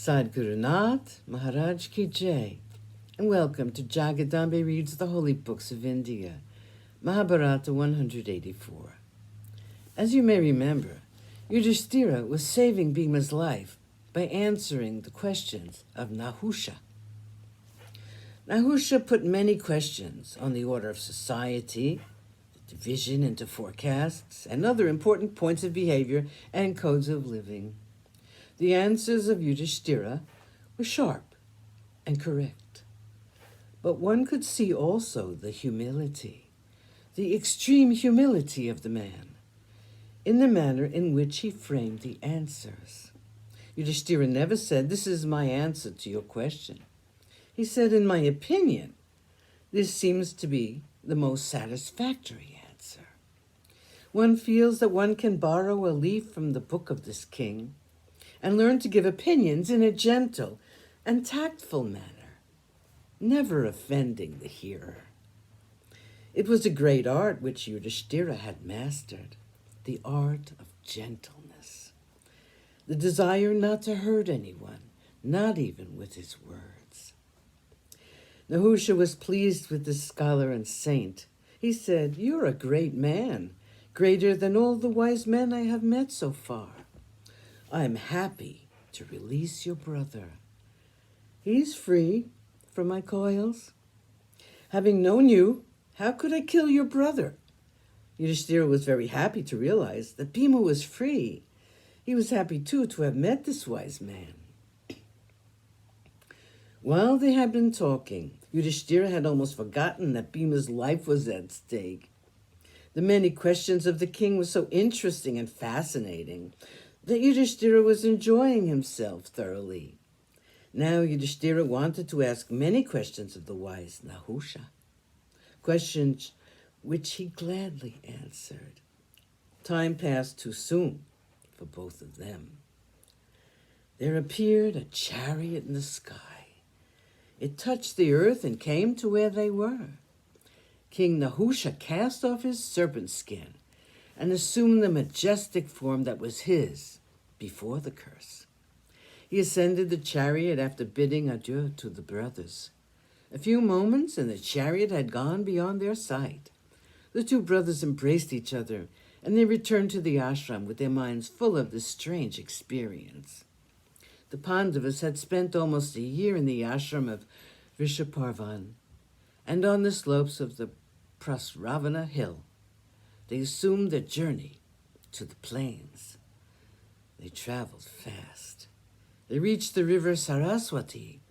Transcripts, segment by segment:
Sadhguru Nath Maharaj Ki Jai, and welcome to Jagadambe Reads the Holy Books of India, Mahabharata184. As you may remember, Yudhishthira was saving Bhima's life by answering the questions of Nahusha. Nahusha put many questions on the order of society, the division into four castes, and other important points of behavior and codes of living. The answers of Yudhishthira were sharp and correct. But one could see also the humility, the extreme humility of the man, in the manner in which he framed the answers. Yudhishthira never said, "This is my answer to your question." He said, "In my opinion, this seems to be the most satisfactory answer." One feels that one can borrow a leaf from the book of this king and learn to give opinions in a gentle and tactful manner, never offending the hearer. It was a great art which Yudhishthira had mastered, the art of gentleness, the desire not to hurt anyone, not even with his words. Nahusha was pleased with this scholar and saint. He said, "You're a great man, greater than all the wise men I have met so far. I am happy to release your brother. He's free from my coils. Having known you, how could I kill your brother?" Yudhishthira was very happy to realize that Bhima was free. He was happy, too, to have met this wise man. While they had been talking, Yudhishthira had almost forgotten that Bhima's life was at stake. The many questions of the king were so interesting and fascinating that Yudhishthira was enjoying himself thoroughly. Now Yudhishthira wanted to ask many questions of the wise Nahusha, questions which he gladly answered. Time passed too soon for both of them. There appeared a chariot in the sky. It touched the earth and came to where they were. King Nahusha cast off his serpent skin and assumed the majestic form that was his before the curse. He ascended the chariot after bidding adieu to the brothers. A few moments and the chariot had gone beyond their sight. The two brothers embraced each other, and they returned to the ashram with their minds full of this strange experience. The Pandavas had spent almost a year in the ashram of Vrishaparvan, and on the slopes of the Prasravana hill, they assumed their journey to the plains. They traveled fast. They reached the river Saraswati.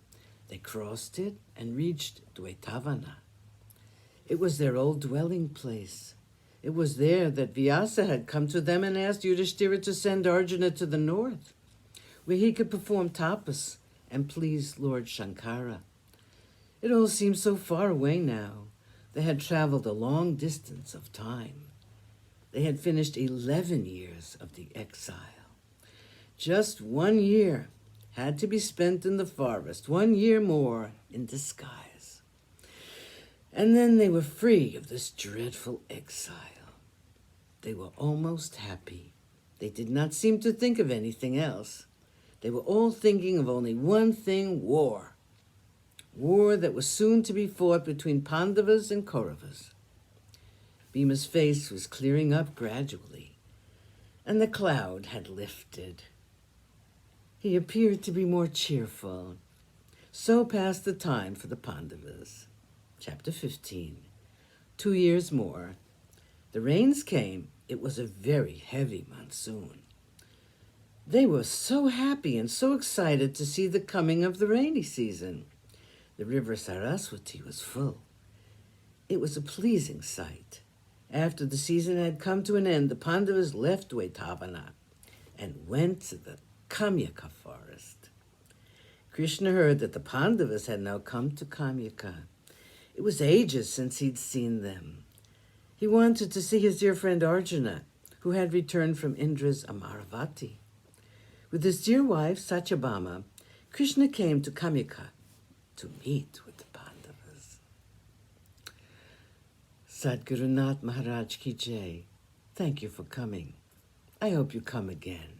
They crossed it and reached Dwaitavana. It was their old dwelling place. It was there that Vyasa had come to them and asked Yudhishthira to send Arjuna to the north, where he could perform tapas and please Lord Shankara. It all seemed so far away now. They had traveled a long distance of time. They had finished 11 years of the exile. Just 1 year had to be spent in the forest, 1 year more in disguise. And then they were free of this dreadful exile. They were almost happy. They did not seem to think of anything else. They were all thinking of only one thing, war. War that was soon to be fought between Pandavas and Kauravas. Bhima's face was clearing up gradually, and the cloud had lifted. He appeared to be more cheerful. So passed the time for the Pandavas. Chapter 15. 2 years more. The rains came. It was a very heavy monsoon. They were so happy and so excited to see the coming of the rainy season. The river Saraswati was full. It was a pleasing sight. After the season had come to an end, the Pandavas left Dwaitavana and went to the Kamyaka forest. Krishna heard that the Pandavas had now come to Kamyaka. It was ages since he'd seen them. He wanted to see his dear friend Arjuna, who had returned from Indra's Amaravati. With his dear wife Satyabhama, Krishna came to Kamyaka to meet with the Pandavas. Sadhguru Nath Maharaj Ki Jai. Thank you for coming. I hope you come again.